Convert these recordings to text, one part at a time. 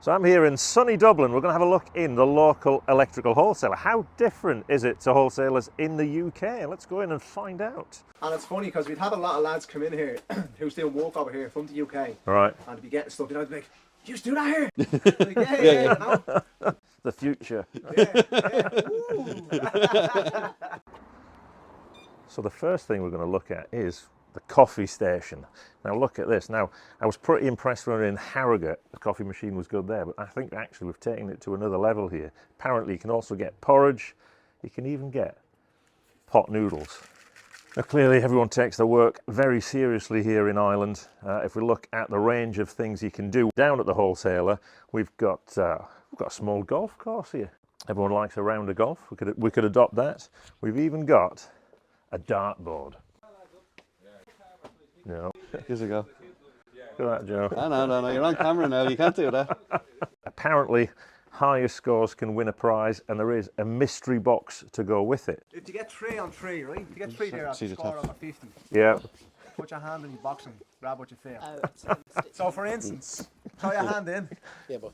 So I'm here in sunny Dublin. We're going to have a look in the local electrical wholesaler. How different is it to wholesalers in the UK? Let's go in and find out. And it's funny because we've had a lot of lads come in here who's doing work over here from the UK. Right. And to be getting stuff, you know, they'd be like, you used to do that here? Like, yeah. No? The future. Yeah. So the first thing we're going to look at is the coffee station. Now look at this. Now I was pretty impressed when we were in Harrogate. The coffee machine was good there, but I think actually we've taken it to another level here. Apparently you can also get porridge. You can even get pot noodles. Now clearly everyone takes their work very seriously here in Ireland. If we look at the range of things you can do down at the wholesaler, we've got a small golf course here. Everyone likes a round of golf. We could adopt that. We've even got a dartboard. No. Here's a go. Look at that, Joe. No, you're on camera now, you can't do that. Apparently, higher scores can win a prize, and there is a mystery box to go with it. If you get 3 on 3, right? If you get 3 there, I'll See the score top. over 50. Yeah. Put your hand in your box and grab what you feel. So for instance, throw your hand in. Yeah, but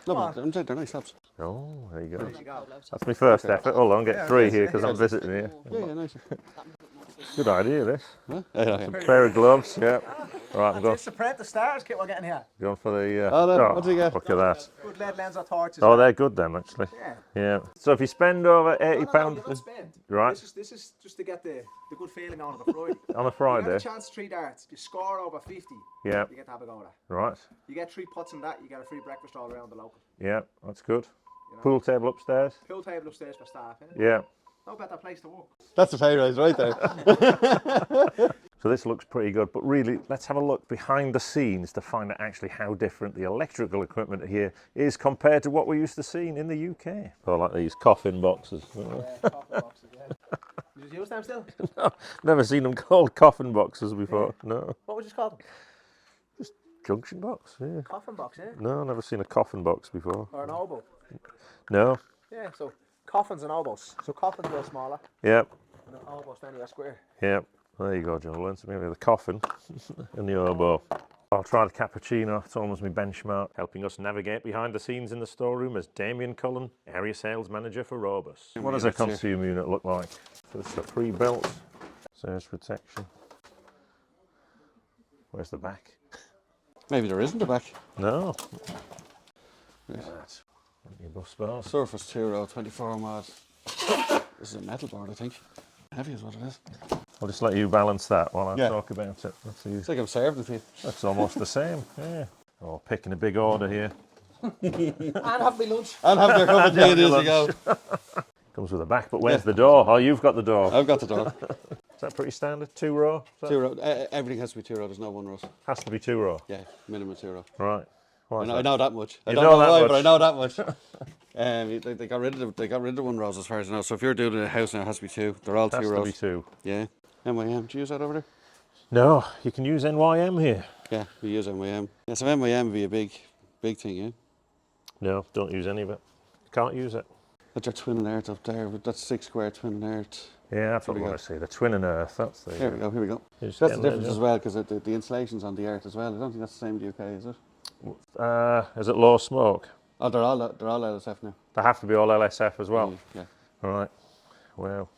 No, but they're nice tops. Oh, there you go. There you go. That's my first effort. Hold on, get Yeah, 3 yes, here because yeah. I'm visiting here. Yeah, nice. Good idea, this. Huh? Yeah. Pair of gloves, yeah. Right, I'm going, It's the print, the stars kit we're getting here. going for the... Oh, no, what do you get? Look at that. Good lead lens or torches. Oh, they're good then, actually. Yeah. Yeah. So if you spend over £80, You don't spend. right, This is just to get the good feeling on the Friday. on a You have Friday, a chance 3 darts. You score over 50. yeah, You get to have a go at that. right, You get 3 pots in that. You get a free breakfast all around the local. yeah, that's good. You know. Pool table upstairs, Pool table upstairs for staff. yeah. No better place to work. That's a pay rise right there. So this looks pretty good, but really, let's have a look behind the scenes to find out actually how different the electrical equipment here is compared to what we're used to seeing in the UK. Oh, like these coffin boxes. Coffee boxes, yeah. Did you use them still? No, never seen them called coffin boxes before. No, What would you call them? junction box. Yeah. Coffin box, yeah. No, never seen a coffin box before. Or an oboe. No. Yeah, so coffins and oboes. So coffins are smaller Yep. and an oboe's then a square. Yep. There you go, John. Learn something with the coffin and the oboe. I'll try the cappuccino. It's almost my benchmark. Helping us navigate behind the scenes in the storeroom is Damien Cullen, area sales manager for Robus. What does a consumer unit look like? So it's the pre-built surge protection. Where's the back? Maybe there isn't a back. No. Look at that. Your bus bars. Surface 2 row, 24 mod. This is a metal board, I think. Heavy is what it is. I'll just let you balance that while I Yeah. talk about it. It's like I'm serving for you. That's almost the same. Yeah. Oh, picking a big order here. And have me lunch. I'll have their cup of tea as you go. Comes with a back, but where's the door? Oh, you've got the door. I've got the door. Is that pretty standard? 2 row? Is that- 2 row. Everything has to be 2 row, there's no 1 row. Has to be 2 row. Yeah, minimum 2 row. Right. Why is I that? know that much. I You don't know know that why, much. but I know that much. They got rid of the 1 rows as far as I know. So if you're doing a house now, it has to be 2. They're all 2 Has to rows. be 2. Yeah. MYM, do you use that over there? No, you can use NYM here. Yeah, we use MYM. Yeah, so MYM would be a big thing, yeah? No, don't use any of it. Can't use it. That's your twin and earth up there, but that's 6 square twin and earth. Yeah, that's what Here I we want to see. The twin and earth. That's the. Here we go, here we go. You just That's get the in there, difference as well, because the insulation's on the earth as well. I don't think that's the same in the UK, is it? Is it low smoke? Oh, they're all LSF now. They have to be all LSF as well. Yeah. All right. Well,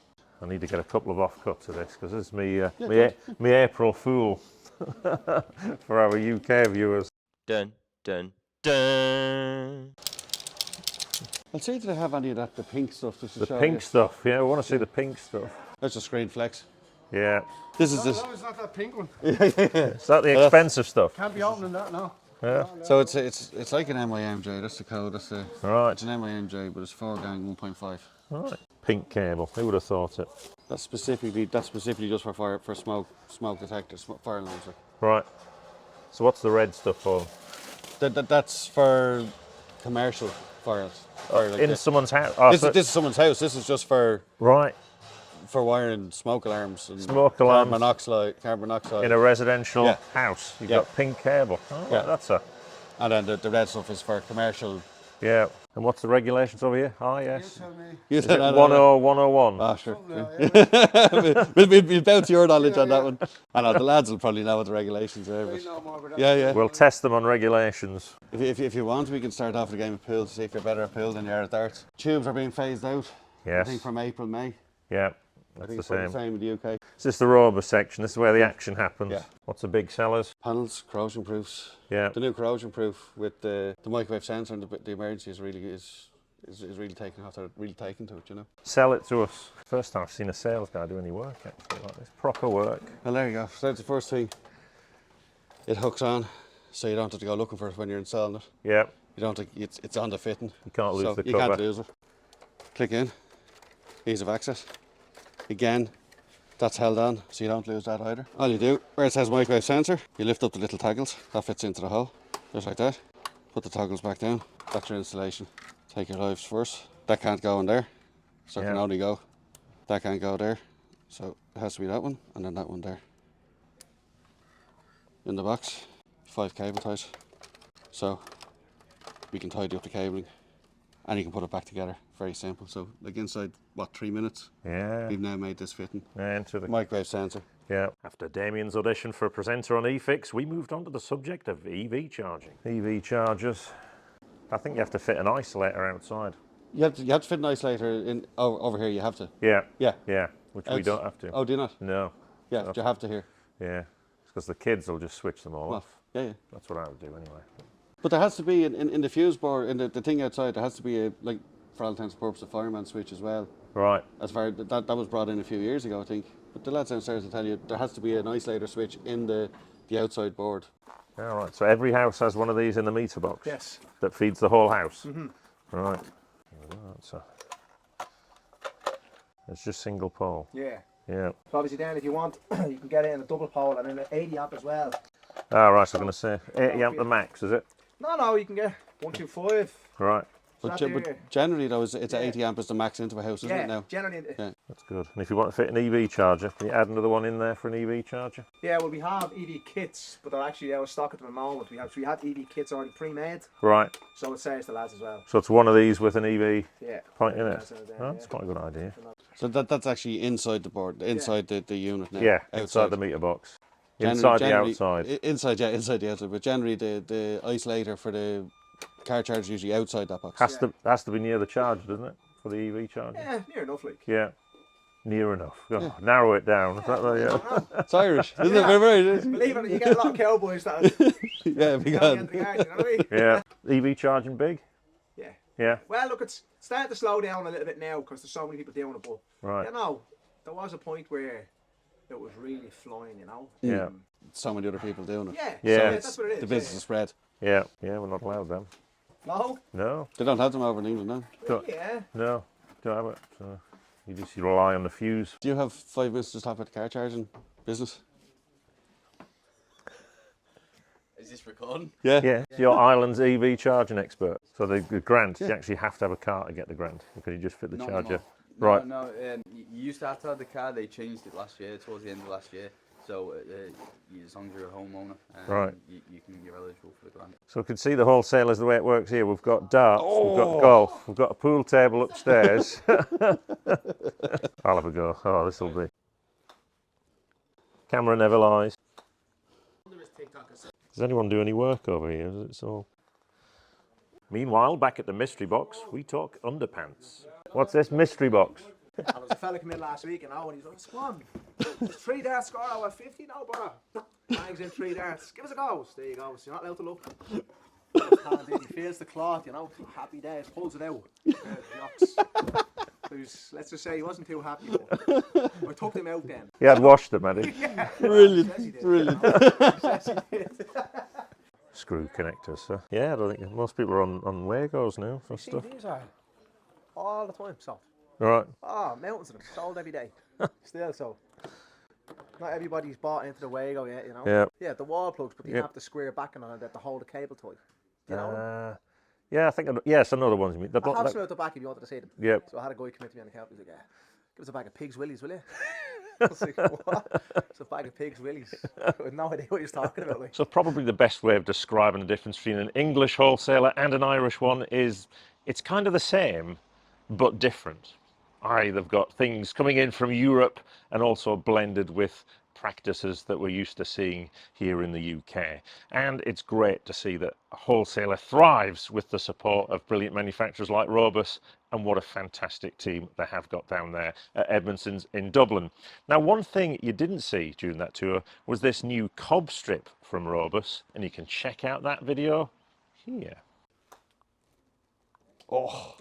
I need to get a couple of offcuts of this because this is me, good. me April Fool for our UK viewers. dun dun dun. I'll see if they have any of that, the pink stuff. Just to The show pink you. stuff. Yeah, I want to see the pink stuff. That's a screen flex. Yeah. This is this. No, it's not that pink one. Is that the expensive stuff? Can't be opening that now. Yeah. So it's like an MYMJ. That's the code. That's the. Right. It's an MYMJ, but it's 4 gang 1.5. Right. Pink cable. Who would have thought it? That's specifically just for fire, for smoke detectors, fire alarms. Like. Right. So what's the red stuff for? That's for commercial fires. Fire, like In this. someone's house. Oh, This is someone's house. This is just for right. wiring smoke alarms and Smoke alarms. carbon monoxide. In a residential Yeah. house, you've Yeah. got pink cable. Oh, Yeah. that's a. And then the red stuff is for commercial Yeah. And what's the regulations over here? Ah, yes. Tell me. You Is said it that, 10101? Ah, sure. Yeah. We'll bounce your knowledge Yeah, on that one. I know the lads will probably know what the regulations are. They But know more about that. yeah, yeah. We'll test them on regulations. If you want, we can start off with a game of pool to see if you're better at pool than you are at darts. Tubes are being phased out. I think Yes. from April, May. Yeah. I That's think the it's probably same. the same in the UK. Is this the Robus section? This is where the action happens. Yeah. What's the big sellers? Panels, corrosion proofs. Yeah. The new corrosion proof with the microwave sensor and the emergency is really taking off. They're really taking to it, you know. Sell it to us. First time I've seen a sales guy do any work actually like this. Proper work. Well, there you go. So that's the first thing. It hooks on, so you don't have to go looking for it when you're installing it. Yeah. You don't. It's on the fitting. You can't lose so the you cover. can't lose it. Click in. Ease of access. Again, that's held on, so you don't lose that either. All you do, where it says microwave sensor, you lift up the little toggles. That fits into the hole, just like that. Put the toggles back down. That's your installation. Take your lives first. That can't go in there, so it can Yeah. only go. That can't go there, so it has to be that one, and then that one there. In the box, 5 cable ties. So we can tidy up the cabling, and you can put it back together. Very simple. So like inside, what, 3 minutes? Yeah. We've now made this fitting. Enter the Microwave sensor. Yeah. After Damien's audition for a presenter on eFix, we moved on to the subject of EV charging. EV chargers. I think you have to fit an isolator outside. You have to fit an isolator in over here. You have to. Yeah. Yeah. Yeah. Which we don't have to. Oh, do you not? No. Yeah, you have to here. Yeah. Because the kids will just switch them all Well, off. yeah, yeah. That's what I would do anyway. But there has to be in the fuse board, in the thing outside, there has to be a, like, for all intents and purposes, a fireman switch as well. Right. As far that was brought in a few years ago, I think. But the lads downstairs will tell you there has to be an isolator switch in the outside board. All right. So every house has one of these in the meter box. Yes. That feeds the whole house. Right. So it's just single pole. Yeah. Yeah. So obviously then if you want, you can get it in a double pole and then an 80 amp as well. Ah, right. So I'm going to say 80 amp the max, is it? No, you can get 125. Right. But, So but generally, though, it's 80 amp is the max into a house, isn't yeah, it now? generally. Yeah. That's good. And if you want to fit an EV charger, can you add another one in there for an EV charger? Yeah, well we have EV kits, but they're actually out of stock at the moment. We have EV kits already pre-made, Right. so it saves the lads as well. So it's one of these with an EV Yeah. point in it. That's it, Oh, that's quite a good idea. So that's actually inside the board, inside the unit now. Yeah, inside the meter box. Generally- Inside the generally- outside. Inside, yeah, inside the outside. But generally, the isolator for the car charger is usually outside that box. Has to be near the charger, doesn't it? For the EV charger. Yeah, near enough like. Yeah. Near enough. Oh, narrow it down. Is that right? Yeah. It's Irish, isn't it? Very, Believe it, you get a lot of cowboys that yeah, we down got the end of the garden, you know what I Yeah. mean? EV charging big? Yeah. Yeah. Well, look, it's starting to slow down a little bit now because there's so many people doing it, but Right. you know, there was a point where it was really flying, you know. Yeah. so many other people doing it. Yeah, Yeah. so It's that's what it is. The business is spread. Yeah. Yeah, we're not allowed them. No? No. They don't have them over in England now. Don't- Yeah. No. Don't have it. So you just rely on the fuse. Do you have 5 minutes to talk about the car charging business? Is this recording? Yeah. Yeah. So you're Ireland's EV charging expert. So the grant, you actually have to have a car to get the grant. Because you just fit the Not charger. anymore. Right. No, you used to have to have the car. They changed it last year, towards the end of last year. So as long as you're a homeowner, Right. you're eligible for the grant. So we can see the wholesalers the way it works here. We've got darts, we've got golf, we've got a pool table upstairs. I'll have a go. Oh, this will be. Camera never lies. Does anyone do any work over here? Is it so? Meanwhile, back at the mystery box, we talk underpants. What's this mystery box? There was a fella come in last week, you know, and he's like, "Squam, there's 3 darts score over 50, no bother. Bags in 3 darts. Give us a go." So there you go. So you're not allowed to look. He feels the cloth, you know. Happy days. Pulls it out. Let's just say he wasn't too happy. But I took him out then. He had washed them, had he? Brilliant, brilliant. Screw connectors, so. Yeah, I don't think most people are on Wagos now for stuff. These are all the time sold. Right. Oh, mountains of them sold every day. Still so. Not everybody's bought into the Wago yet, you know. Yeah. Yeah, the wall plugs, but you Yeah. have the square backing on it that to hold the cable tight. You know. Yeah, I think, yes, another ones you mean. The I have that- some at the back if you wanted to see them. Yeah. So I had a guy come in to me on the account. He's like, "Give us a bag of pigs willies, will you?" was like, what? It's a bag of pigs' willies. I had no idea what he was talking about. Like, So probably the best way of describing the difference between an English wholesaler and an Irish one is it's kind of the same, but different. They've got things coming in from Europe and also blended with practices that we're used to seeing here in the UK. And it's great to see that a wholesaler thrives with the support of brilliant manufacturers like Robus, and what a fantastic team they have got down there at Edmundson's in Dublin. Now, one thing you didn't see during that tour was this new COB strip from Robus, and you can check out that video here. Oh,